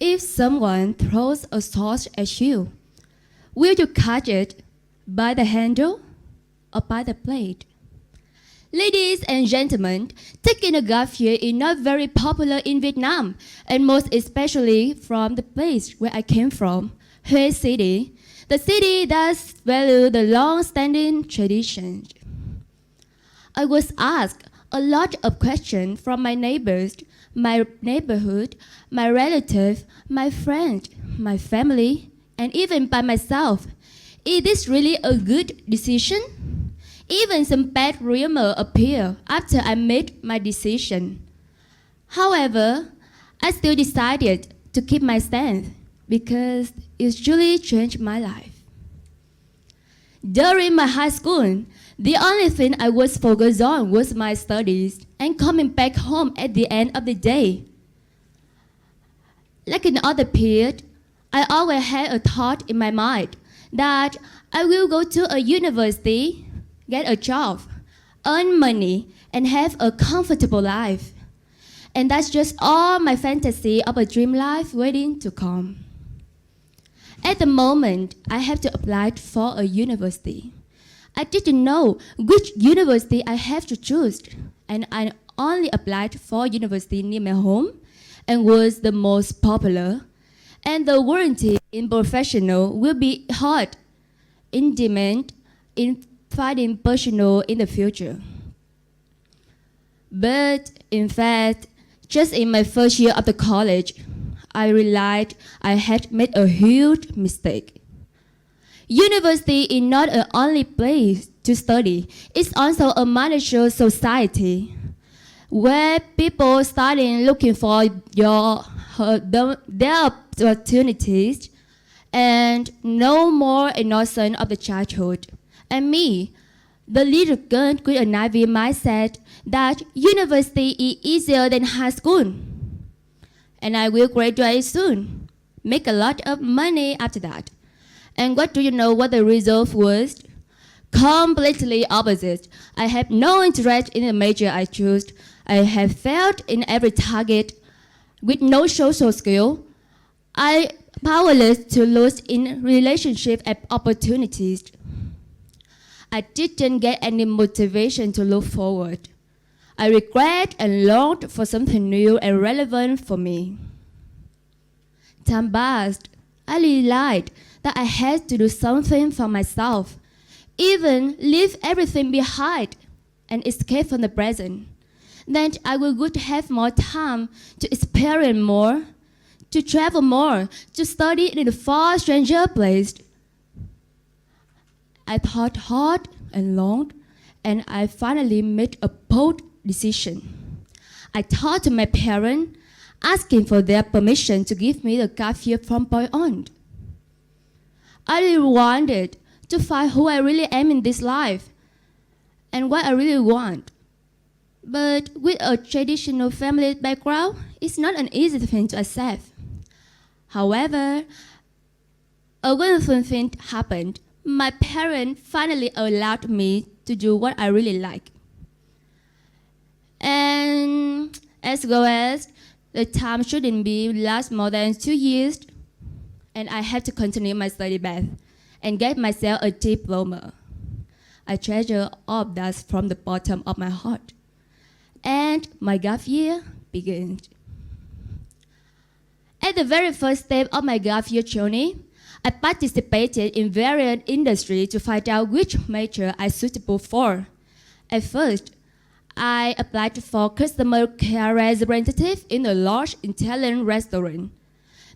if someone throws a sauce at you, will you catch it by the handle or by the plate? Ladies and gentlemen, taking a gap year is not very popular in Vietnam, and most especially from the place where I came from, Hue City, the city that values the long-standing traditions. I was asked a lot of questions from my neighbors, my neighborhood, my relatives, my friends, my family, and even by myself. Is this really a good decision? Even some bad rumors appeared after I made my decision. However, I still decided to keep my stance because it truly changed my life. During my high school, the only thing I was focused on was my studies and coming back home at the end of the day. Like in other periods, I always had a thought in my mind that I will go to a university, get a job, earn money, and have a comfortable life. And that's just all my fantasy of a dream life waiting to come. At the moment, I have to apply for a university. I didn't know which university I have to choose, and I only applied for university near my home and was the most popular. And the warranty in professional will be hard, in demand, in finding personal in the future. But in fact, just in my first year of the college, I realized I had made a huge mistake. University is not the only place to study. It's also a managerial society where people starting looking for their opportunities and no more innocent of the childhood. And me, the little girl with a naive mindset that university is easier than high school. And I will graduate soon, make a lot of money after that. And what do you know what the result was? Completely opposite. I have no interest in the major I chose. I have failed in every target. With no social skill, I powerless to lose in relationship and opportunities. I didn't get any motivation to look forward. I regret and longed for something new and relevant for me. Time passed. I realized that I had to do something for myself, even leave everything behind and escape from the present. Then I would have more time to experience more, to travel more, to study in a far stranger place. I thought hard and long, and I finally made a bold decision. I talked to my parents, asking for their permission to give me the gap year from point on. I really wanted to find who I really am in this life and what I really want. But with a traditional family background, it's not an easy thing to accept. However, a wonderful thing happened. My parents finally allowed me to do what I really like. And as well as the time shouldn't be last more than 2 years, and I have to continue my study path and get myself a diploma. I treasure all of that from the bottom of my heart. And my gap year begins. At the very first step of my gap year journey, I participated in various industries to find out which major I suitable for. At first, I applied for customer care representative in a large Italian restaurant.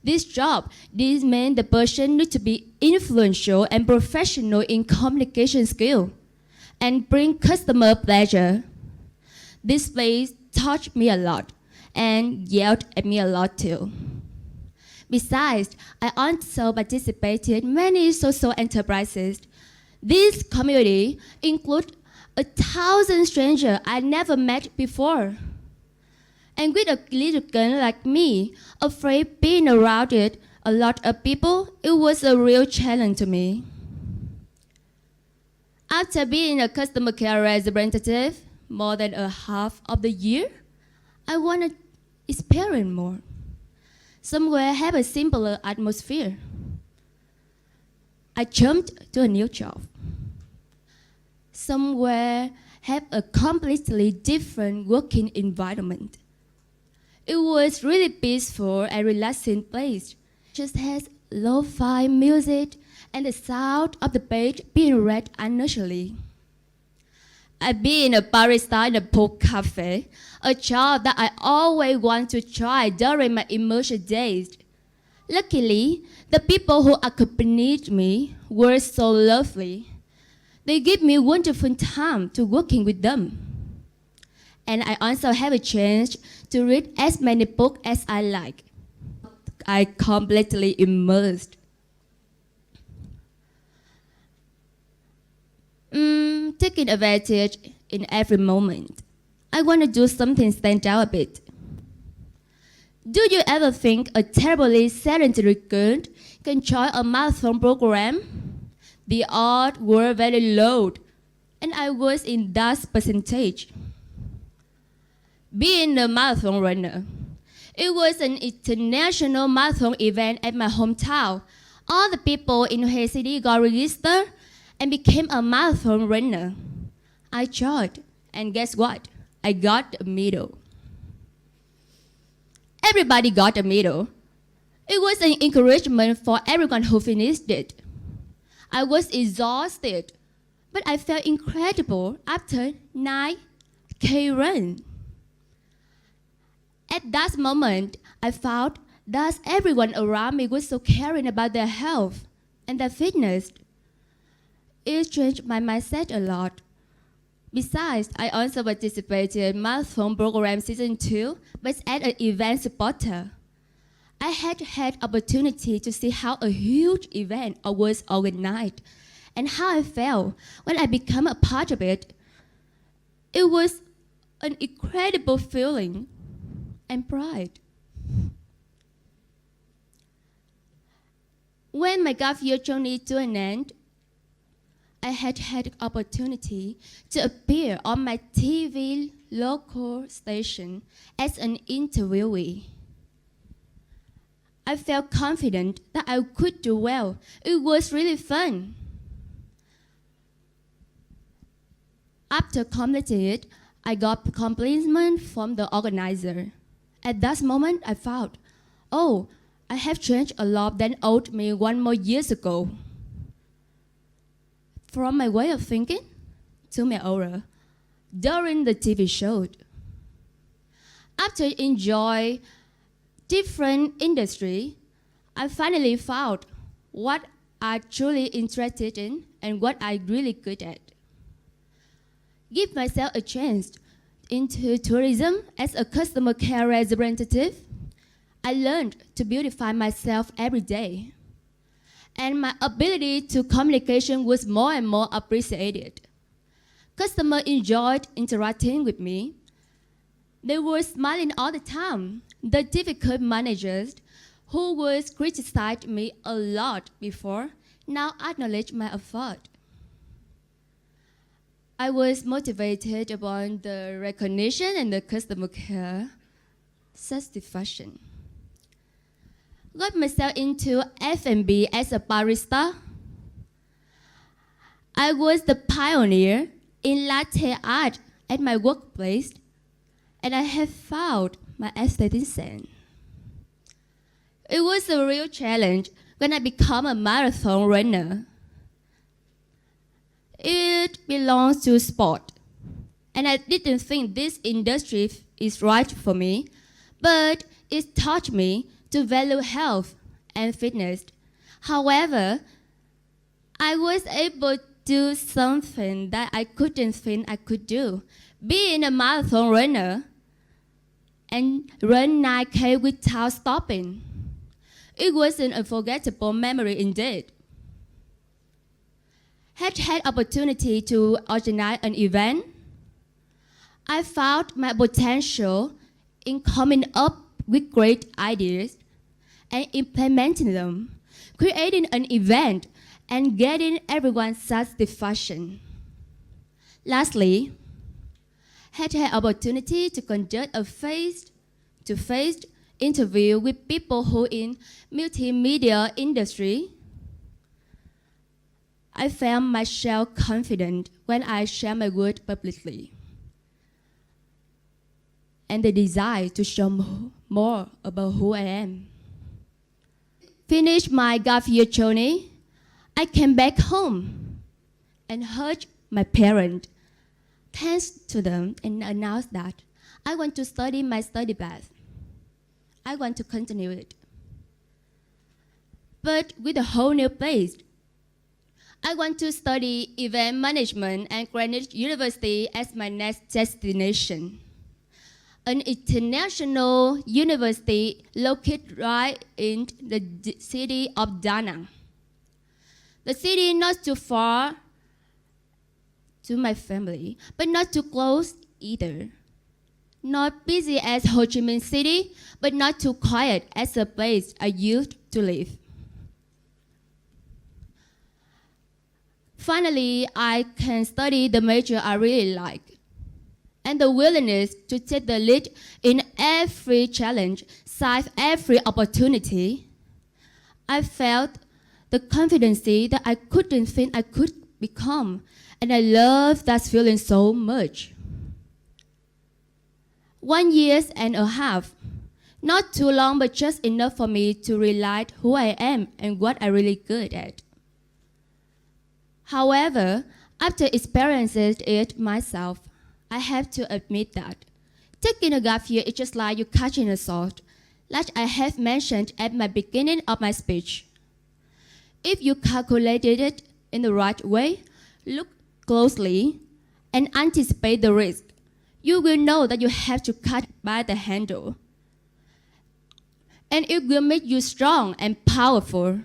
This job meant the person needs to be influential and professional in communication skill and bring customer pleasure. This place touched me a lot and yelled at me a lot too. Besides, I also participated in many social enterprises. This community includes 1,000 strangers I never met before. And with a little girl like me, afraid being around it, a lot of people, it was a real challenge to me. After being a customer care representative more than a half of the year, I wanted to experience more. Somewhere have a simpler atmosphere. I jumped to a new job. Somewhere have a completely different working environment. It was really peaceful and relaxing place. Just has lo-fi music and the sound of the page being read unnaturally. I've been a barista in a pork cafe, a job that I always want to try during my immersion days. Luckily, the people who accompanied me were so lovely. They gave me wonderful time to working with them. And I also have a chance to read as many books as I like. I completely immersed. Taking advantage in every moment. I want to do something stand out a bit. Do you ever think a terribly sedentary girl can join a marathon program? The odds were very low, and I was in that percentage. Being a marathon runner, it was an international marathon event at my hometown. All the people in the city got registered and became a marathon runner. I joined, and guess what? I got a medal. Everybody got a medal. It was an encouragement for everyone who finished it. I was exhausted, but I felt incredible after 9K run. At that moment, I found that everyone around me was so caring about their health and their fitness. It changed my mindset a lot. Besides, I also participated in Marathon Program Season 2, but as an event supporter. I had opportunity to see how a huge event was organized and how I felt when I became a part of it. It was an incredible feeling and pride. When my gap year journey to an end, I had opportunity to appear on my TV local station as an interviewee. I felt confident that I could do well. It was really fun. After completing it, I got compliment from the organizer. At that moment, I thought, oh, I have changed a lot than owed me 1 more years ago. From my way of thinking to my aura during the TV show. After enjoying different industry, I finally found what I'm truly interested in and what I'm really good at. Give myself a chance into tourism as a customer care representative. I learned to beautify myself every day. And my ability to communication was more and more appreciated. Customers enjoyed interacting with me. They were smiling all the time. The difficult managers who was criticized me a lot before now acknowledge my effort. I was motivated upon the recognition and the customer care satisfaction. Got myself into F&B as a barista. I was the pioneer in latte art at my workplace, and I have found my aesthetic. It was a real challenge when I became a marathon runner. It belongs to sport, and I didn't think this industry is right for me, but it taught me to value health and fitness. However, I was able to do something that I couldn't think I could do. Being a marathon runner and run 9K without stopping. It was an unforgettable memory indeed. Had opportunity to organize an event. I found my potential in coming up with great ideas and implementing them, creating an event and getting everyone's satisfaction. Lastly, had opportunity to conduct a face-to-face interview with people who in multimedia industry, I felt myself confident when I share my work publicly, and the desire to show more about who I am. Finished my gap year journey, I came back home and heard my parents. Thanks to them, and announced that I want to study my study path. I want to continue it, but with a whole new place. I want to study event management at Greenwich University as my next destination, an international university located right in the city of Danang. The city not too far to my family, but not too close either. Not busy as Ho Chi Minh City, but not too quiet as the place I used to live. Finally, I can study the major I really like, and the willingness to take the lead in every challenge, seize every opportunity. I felt the confidence that I couldn't think I could become, and I love that feeling so much. 1 year and a half, not too long, but just enough for me to realize who I am and what I'm really good at. However, after experiencing it myself, I have to admit that taking a gap year is just like you catching a salt, like I have mentioned at the beginning of my speech. If you calculated it in the right way, look closely, and anticipate the risk, you will know that you have to cut by the handle. And it will make you strong and powerful.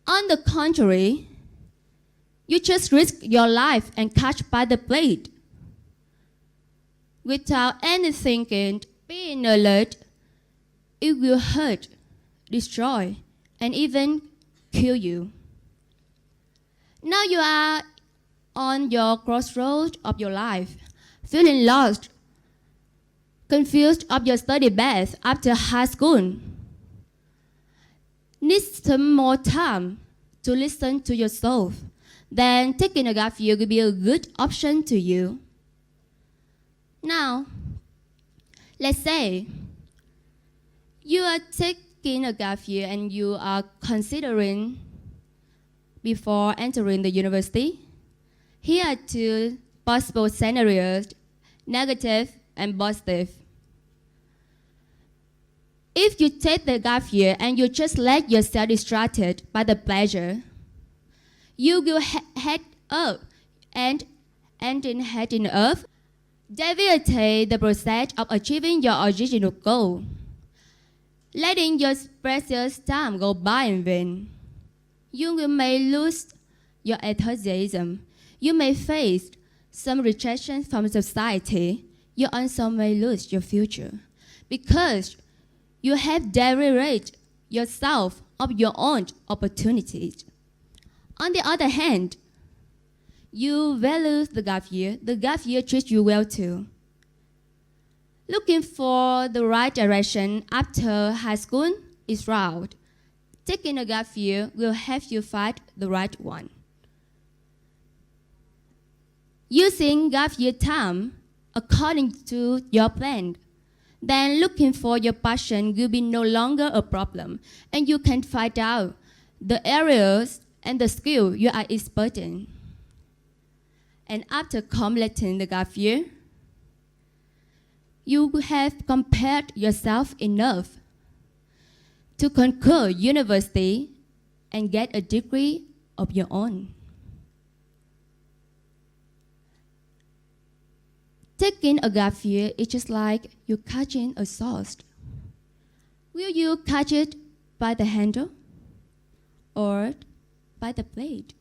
On the contrary, you just risk your life and catch by the blade. Without any thinking, being alert, it will hurt, destroy, and even kill you. Now you are on your crossroads of your life, feeling lost, confused of your study path after high school. Need some more time to listen to yourself. Then taking a gap year will be a good option to you. Now, let's say you are taking a gap year and you are considering before entering the university. Here are two possible scenarios, negative and positive. If you take the gap year and you just let yourself distracted by the pleasure, you will head up and in heading up, deviate the process of achieving your original goal, letting your precious time go by in vain. You may lose your enthusiasm. You may face some rejection from society. You also may lose your future because you have derived yourself of your own opportunities. On the other hand, you value the gap year treats you well too. Looking for the right direction after high school is right. Taking a gap year will help you find the right one. Using gap year time according to your plan, then looking for your passion will be no longer a problem, and you can find out the areas and the skill you are expert in. And after completing the gap year, you have compared yourself enough to concur university and get a degree of your own. Taking a gap year is just like you catching a sauce. Will you catch it by the handle or by the blade?